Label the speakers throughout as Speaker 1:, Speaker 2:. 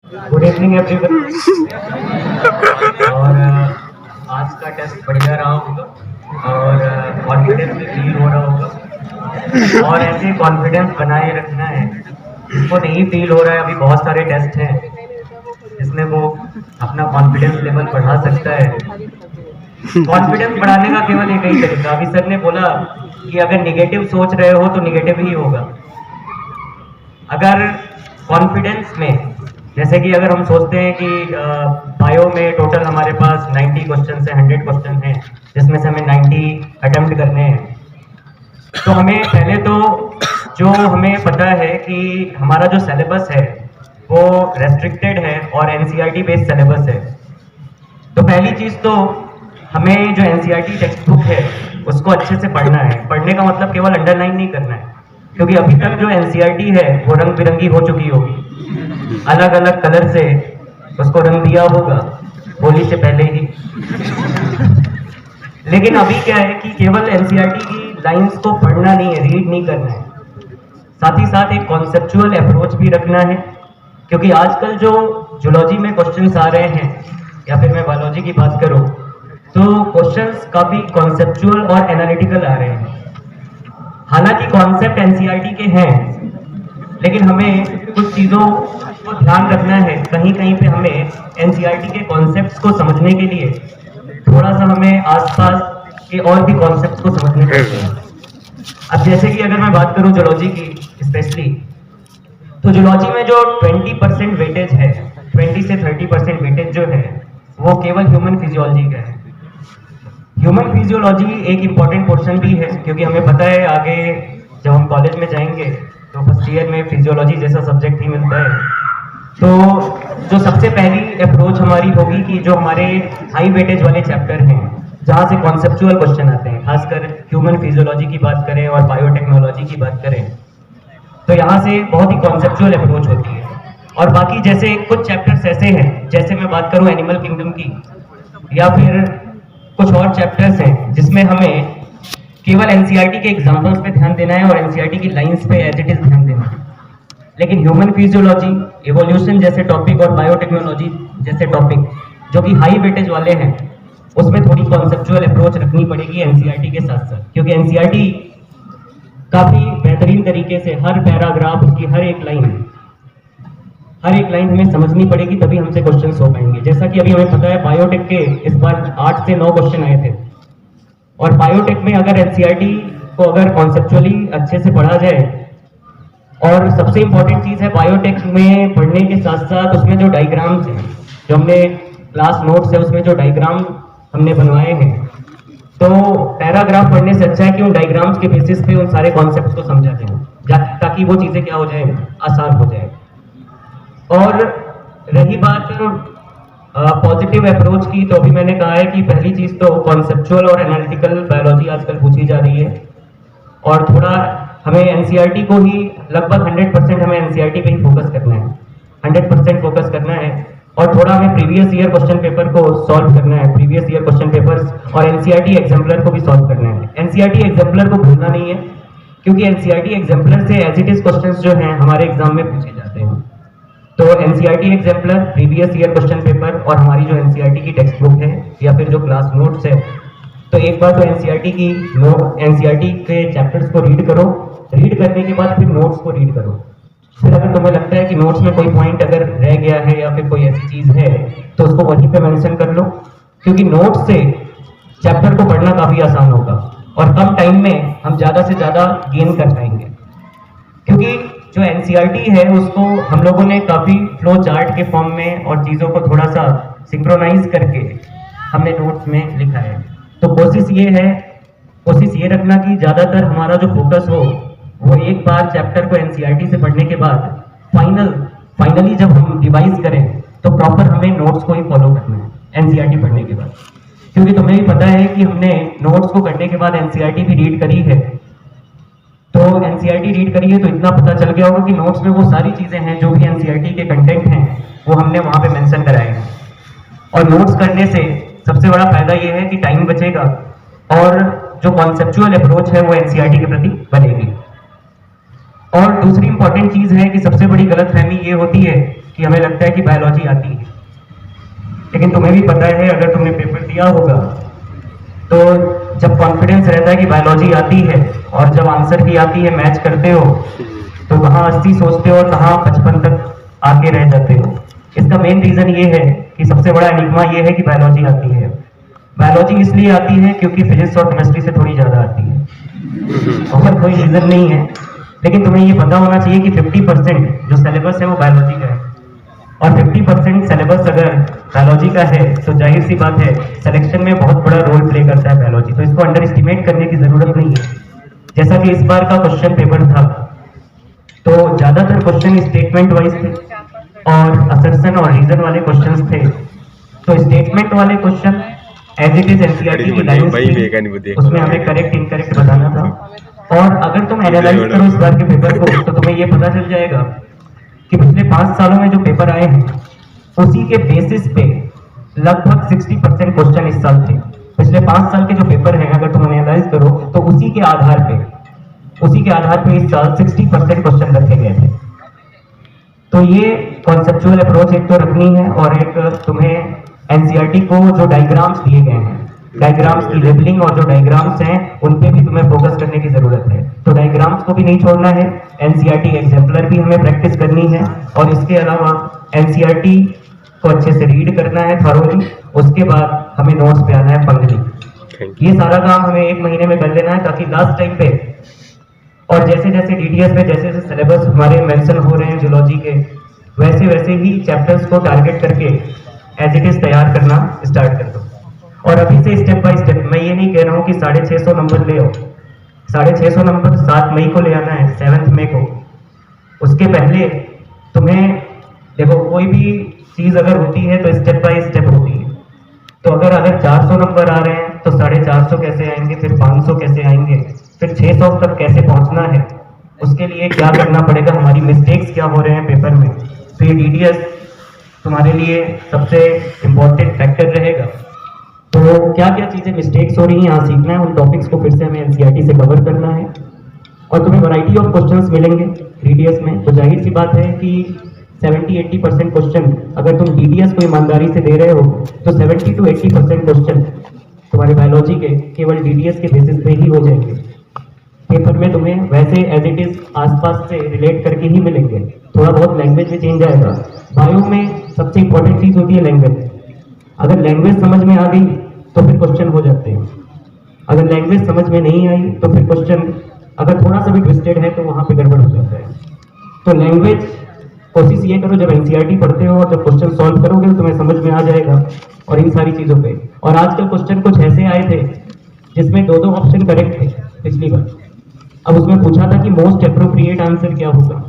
Speaker 1: Good evening everyone. और आज का टेस्ट बढ़िया रहा होगा और कॉन्फिडेंस भी फील हो रहा होगा और ऐसे कॉन्फिडेंस बनाए रखना है। जिसको नहीं फील हो रहा है, अभी बहुत सारे टेस्ट हैं जिसमें वो अपना कॉन्फिडेंस लेवल बढ़ा सकता है। कॉन्फिडेंस बढ़ाने का केवल एक ही तरीका, अभी सर ने बोला कि अगर निगेटिव सोच रहे हो तो निगेटिव ही होगा। अगर कॉन्फिडेंस में, जैसे कि अगर हम सोचते हैं कि बायो में टोटल हमारे पास 90 क्वेश्चन है, 100 क्वेश्चन हैं, जिसमें से हमें 90 अटेम्प्ट करने हैं, तो हमें पहले तो जो हमें पता है कि हमारा जो सिलेबस है वो रेस्ट्रिक्टेड है और एनसीईआरटी बेस्ड सिलेबस है। तो पहली चीज़ तो हमें जो एनसीईआरटी टेक्स्ट बुक है उसको अच्छे से पढ़ना है। पढ़ने का मतलब केवल अंडरलाइन नहीं करना है, क्योंकि अभी तक जो एनसीईआरटी है वो रंग बिरंगी हो चुकी होगी, अलग अलग कलर से उसको रंग दिया होगा होली से पहले ही। लेकिन अभी क्या है कि केवल एनसीईआरटी की लाइंस को पढ़ना नहीं है, रीड नहीं करना है, साथ ही साथ एक कॉन्सेप्चुअल अप्रोच भी रखना है। क्योंकि आजकल जो जूलॉजी में क्वेश्चंस आ रहे हैं या फिर मैं बायोलॉजी की बात करूं तो क्वेश्चंस काफ़ी कॉन्सेप्चुअल और एनालिटिकल आ रहे हैं। हालांकि कॉन्सेप्ट एनसीईआरटी के हैं, लेकिन हमें कुछ चीज़ों को ध्यान रखना है। कहीं कहीं पे हमें एनसीईआरटी के कॉन्सेप्ट्स को समझने के लिए थोड़ा सा हमें आसपास के और भी कॉन्सेप्ट्स को समझने पड़ते हैं। अब जैसे कि अगर मैं बात करूं जूलॉजी की स्पेशली, तो जूलॉजी में जो 20% वेटेज है, 20 से 30% वेटेज जो है वो केवल ह्यूमन फिजियोलॉजी का है। ह्यूमन फिजियोलॉजी एक इम्पॉर्टेंट पोर्शन भी है, क्योंकि हमें पता है आगे जब हम कॉलेज में जाएंगे तो फर्स्ट ईयर में फिजियोलॉजी जैसा सब्जेक्ट ही मिलता है। तो जो सबसे पहली अप्रोच हमारी होगी कि जो हमारे हाई वेटेज वाले चैप्टर हैं, जहाँ से कॉन्सेप्चुअल क्वेश्चन आते हैं, खासकर ह्यूमन फिजियोलॉजी की बात करें और बायोटेक्नोलॉजी की बात करें, तो यहाँ से बहुत ही कॉन्सेप्चुअल अप्रोच होती है। और बाकी जैसे कुछ चैप्टर्स ऐसे हैं, जैसे मैं बात करूँ एनिमल किंगडम की, या फिर कुछ और चैप्टर्स हैं जिसमें हमें केवल एनसीईआरटी के एग्जाम्पल्स पे ध्यान देना है और एनसीईआरटी की लाइंस पे एज इट इज ध्यान देना है। लेकिन ह्यूमन फिजियोलॉजी, इवोल्यूशन जैसे टॉपिक और बायोटेक्नोलॉजी जैसे टॉपिक जो कि हाई वेटेज वाले हैं, उसमें थोड़ी कॉन्सेप्चुअल अप्रोच रखनी पड़ेगी एनसीईआरटी के साथ साथ। क्योंकि एनसीईआरटी काफ़ी बेहतरीन तरीके से हर पैराग्राफ, उसकी हर एक लाइन हमें समझनी पड़ेगी, तभी हमसे क्वेश्चंस हो पाएंगे। जैसा कि अभी हमें पता है बायोटेक के इस बार 8 से 9 क्वेश्चन आए थे, और बायोटेक में अगर एनसीईआरटी को अगर कॉन्सेप्चुअली अच्छे से पढ़ा जाए, और सबसे इंपॉर्टेंट चीज़ है बायोटेक में पढ़ने के साथ साथ उसमें जो डायग्राम्स हैं, जो हमने क्लास नोट्स है उसमें जो डायग्राम हमने बनवाए हैं, तो पैराग्राफ पढ़ने से अच्छा है कि उन डायग्राम्स के बेसिस पे उन सारे कॉन्सेप्ट्स को समझा जाए, ताकि वो चीज़ें क्या हो जाए, आसान हो जाए। और रही बात पॉजिटिव अप्रोच की, तो अभी मैंने कहा है कि पहली चीज़ तो कॉन्सेप्चुअल और एनालिटिकल बायोलॉजी आजकल पूछी जा रही है, और थोड़ा हमें एनसीईआरटी को ही लगभग 100% हमें एनसीईआरटी पे ही फोकस करना है, 100% फोकस करना है। और थोड़ा हमें प्रीवियस ईयर क्वेश्चन पेपर को सॉल्व करना है, प्रीवियस ईयर क्वेश्चन पेपर्स, और एनसीईआरटी एग्जाम्पलर को भी सॉल्व करना है। एनसीईआरटी एग्जाम्पलर को भूलना नहीं है, क्योंकि एनसीईआरटी एग्जाम्पलर से एज इट इज क्वेश्चन जो हैं हमारे एग्जाम में पूछे जाते हैं। तो NCERT exemplar, previous year question paper और हमारी जो एनसीईआरटी की टेक्स्ट बुक है या फिर जो क्लास नोट्स है, तो एक बार तो एनसीईआरटी के चैप्टर्स को रीड करो। रीड करने के बाद फिर नोट्स को रीड करो। फिर अगर तुम्हें लगता है कि नोट्स में कोई पॉइंट अगर रह गया है या फिर कोई ऐसी चीज़ है, तो उसको वहीं पे मेंशन कर लो, क्योंकि नोट्स से चैप्टर को पढ़ना काफ़ी आसान होगा और कम टाइम में हम ज़्यादा से ज़्यादा गेन कर पाएंगे। क्योंकि जो एनसीईआरटी है उसको हम लोगों ने काफ़ी फ्लो चार्ट के फॉर्म में और चीज़ों को थोड़ा सा सिंक्रोनाइज करके हमने नोट्स में लिखा है। तो कोशिश ये रखना कि ज़्यादातर हमारा जो फोकस हो वो एक बार चैप्टर को एनसीईआरटी से पढ़ने के बाद फाइनली जब हम रिवाइज करें तो प्रॉपर हमें नोट्स को ही फॉलो करना है एनसीईआरटी पढ़ने के बाद। क्योंकि तुम्हें भी पता है कि हमने नोट्स को करने के बाद एनसीईआरटी भी रीड करी है, तो एनसीईआरटी रीड करी है तो इतना पता चल गया होगा कि नोट्स में वो सारी चीज़ें हैं जो भी एनसीईआरटी के कंटेंट हैं वो हमने वहाँ पे मेंशन कराए हैं। और नोट्स करने से सबसे बड़ा फायदा ये है कि टाइम बचेगा और जो कॉन्सेप्चुअल अप्रोच है वो एनसीईआरटी के प्रति बनेगी। और दूसरी इंपॉर्टेंट चीज़ है कि सबसे बड़ी गलतफहमी ये होती है कि हमें लगता है कि बायोलॉजी आती है, लेकिन तुम्हें भी पता है अगर तुमने पेपर दिया होगा तो जब कॉन्फिडेंस रहता है कि बायोलॉजी आती है और जब आंसर भी आती है मैच करते हो तो कहाँ 80 सोचते हो और कहाँ 55 तक आके रह जाते हो। इसका मेन रीजन ये है कि सबसे बड़ा एनिग्मा ये है कि बायोलॉजी आती है। बायोलॉजी इसलिए आती है क्योंकि फिजिक्स और केमिस्ट्री से थोड़ी ज्यादा आती है और कोई रीजन नहीं है। लेकिन तुम्हें ये पता होना चाहिए कि 50% जो सिलेबस है वो बायोलॉजी का है और 50% सिलेबस अगर बायोलॉजी का है तो जाहिर सी बात है सिलेक्शन में बहुत बड़ा रोल प्ले करता है बायोलॉजी, तो इसको अंडर एस्टिमेट करने की जरूरत नहीं है। जैसा कि इस बार का क्वेश्चन पेपर था तो ज्यादातर क्वेश्चन स्टेटमेंट वाइज थे और असर्शन और रीजन वाले क्वेश्चंस थे। तो स्टेटमेंट वाले question as it is NCERT की लाइंस थी, उसमें हमें करेक्ट इनकरेक्ट बताना था। और अगर तुम एनालाइज करो इस बार के पेपर को तो तुम्हें ये पता चल जाएगा कि पिछले 5 सालों में जो पेपर आए हैं उसी के बेसिस पे लगभग 60% क्वेश्चन इस साल थे। पिछले 5 साल के जो पेपर हैं अगर तुम एनालाइज करो तो उसी के आधार पे इस साल 60% क्वेश्चन रखे गए थे। तो ये कॉन्सेप्चुअल अप्रोच एक तो रखनी है और एक तुम्हें एनसीईआरटी को जो डायग्राम्स दिए गए हैं, डायग्राम्स की लेबलिंग और जो डायग्राम्स हैं उन पे भी तुम्हें फोकस करने की जरूरत है। तो डायग्राम्स को भी नहीं छोड़ना है, एनसीईआरटी एग्जाम्पलर भी हमें प्रैक्टिस करनी है और इसके अलावा एनसीईआरटी को अच्छे से रीड करना है थॉरोली। उसके बाद हमें नोट्स पे आना है पंगली। ये सारा काम हमें 1 महीने में कर लेना है ताकि लास्ट टाइम पे और जैसे जैसे डीडीएस में जैसे जैसे सिलेबस हमारे मेंशन हो रहे हैं जूलॉजी के वैसे वैसे ही चैप्टर्स को टारगेट करके एज इट इज तैयार करना स्टार्ट कर दो। और अभी से स्टेप बाय स्टेप, मैं ये नहीं कह रहा हूँ कि 650 नंबर ले आओ, 650 नंबर 7 मई को ले आना है, 7 मई को। उसके पहले तुम्हें देखो कोई भी चीज अगर होती है तो स्टेप बाय स्टेप होती है। तो अगर 400 नंबर आ रहे हैं तो 450 कैसे आएंगे, फिर 500 कैसे आएंगे, फिर 600 तक कैसे पहुंचना है, उसके लिए क्या करना पड़ेगा, हमारी मिस्टेक्स क्या हो रहे हैं पेपर में। तो ये डीडीएस तुम्हारे लिए सबसे इम्पोर्टेंट फैक्टर रहेगा। तो क्या क्या चीजें मिस्टेक्स हो रही हैं यहाँ सीखना है, उन टॉपिक्स को फिर से हमें एनसीईआरटी से कवर करना है। और तुम्हें वैरायटी ऑफ क्वेश्चंस मिलेंगे डीडीएस में, तो जाहिर सी बात है कि 70-80% क्वेश्चन अगर तुम डीडीएस को ईमानदारी से दे रहे हो तो 70 to 80% क्वेश्चन तुम्हारे बायोलॉजी के केवल डीडीएस के बेसिस पे ही हो जाएंगे। पेपर में तुम्हें वैसे एज इट इज आसपास से रिलेट करके ही मिलेंगे, थोड़ा बहुत लैंग्वेज में चेंज आएगा। बायो में सबसे इंपॉर्टेंट चीज होती है लैंग्वेज। अगर लैंग्वेज समझ में आ गई तो फिर क्वेश्चन हो जाते हैं, अगर लैंग्वेज समझ में नहीं आई तो फिर क्वेश्चन अगर थोड़ा सा भी ट्विस्टेड है तो वहां पे गड़बड़ हो जाता है। तो लैंग्वेज कोशिश ये करो जब एनसीईआरटी पढ़ते हो और जब क्वेश्चन सॉल्व करोगे तो तुम्हें समझ में आ जाएगा। और इन सारी चीजों पे, और आजकल क्वेश्चन कुछ ऐसे आए थे जिसमें 2 ऑप्शन करेक्ट थे पिछली बार। अब उसमें पूछा था कि मोस्ट अप्रोप्रिएट आंसर क्या होगा।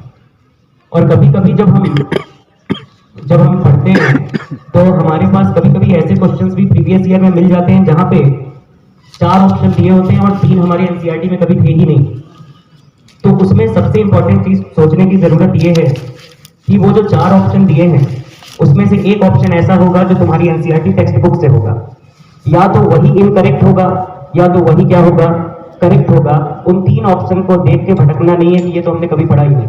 Speaker 1: और कभी कभी जब हम पढ़ते हैं तो हमारे पास कभी कभी ऐसे क्वेश्चंस भी प्रीवियस ईयर में मिल जाते हैं जहां पे 4 ऑप्शन दिए होते हैं और 3 हमारे एनसीईआरटी में कभी थे ही नहीं। तो उसमें सबसे इंपॉर्टेंट चीज सोचने की जरूरत ये है कि वो जो 4 ऑप्शन दिए हैं उसमें से एक ऑप्शन ऐसा होगा जो तुम्हारी एनसीईआरटी टेक्स्ट बुक से होगा, या तो वही इनकरेक्ट होगा या तो वही क्या होगा, करेक्ट होगा। उन 3 ऑप्शन को देख के भटकना नहीं है कि ये तो हमने कभी पढ़ा ही नहीं।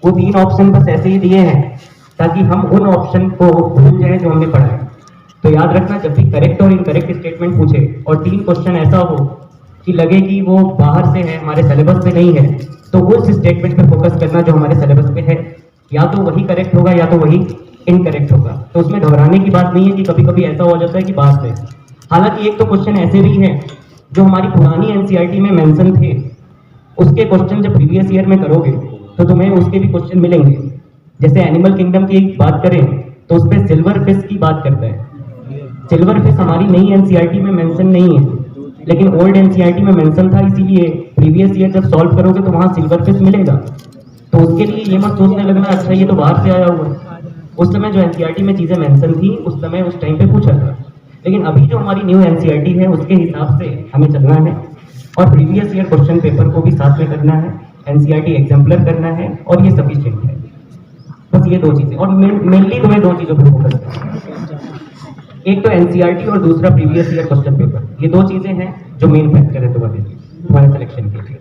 Speaker 1: वो 3 ऑप्शन बस ऐसे ही दिए हैं ताकि हम उन ऑप्शन को भूल जाए जो हमने पढ़ा है। तो याद रखना जब भी करेक्ट और इनकरेक्ट स्टेटमेंट पूछे और 3 क्वेश्चन ऐसा हो कि लगे कि वो बाहर से है, हमारे सिलेबस पे नहीं है, तो उस स्टेटमेंट पे फोकस करना जो हमारे सिलेबस पे है। या तो वही करेक्ट होगा या तो वही इनकरेक्ट होगा। तो उसमें घबराने की बात नहीं है कि कभी कभी ऐसा हो जाता है कि बाहर से। हालांकि एक तो क्वेश्चन ऐसे भी हैं जो हमारी पुरानी एनसीईआरटी में मेंशन थे, उसके क्वेश्चन जब प्रीवियस ईयर में करोगे तो तुम्हें उसके भी क्वेश्चन मिलेंगे। जैसे एनिमल किंगडम की बात करें तो उस पर सिल्वर फिश की बात करता है। सिल्वर फिश हमारी नई एनसीईआरटी में मेंशन नहीं है, लेकिन ओल्ड एनसीईआरटी में मेंशन था, इसीलिए प्रीवियस ईयर जब सॉल्व करोगे तो वहां सिल्वर फिश मिलेगा। तो उसके लिए ये मत सोचने लगना अच्छा ये तो बाहर से आया हुआ है। उस समय जो एनसीईआरटी में चीजें मेंशन थी उस समय उस टाइम पे पूछा था, लेकिन अभी जो हमारी न्यू एनसीईआरटी है उसके हिसाब से हमें चलना है और प्रीवियस ईयर क्वेश्चन पेपर को भी साथ में करना है, एनसीईआरटी एग्जाम्पलर करना है और ये सफिशिएंट है। बस ये 2 चीजें, और मेनली तुम्हें 2 चीजों पर फोकस करना है, एक तो एनसीईआरटी और दूसरा प्रीवियस ईयर क्वेश्चन पेपर। ये 2 चीजें हैं जो मेन फैक्टर है तुम्हारे सिलेक्शन के लिए।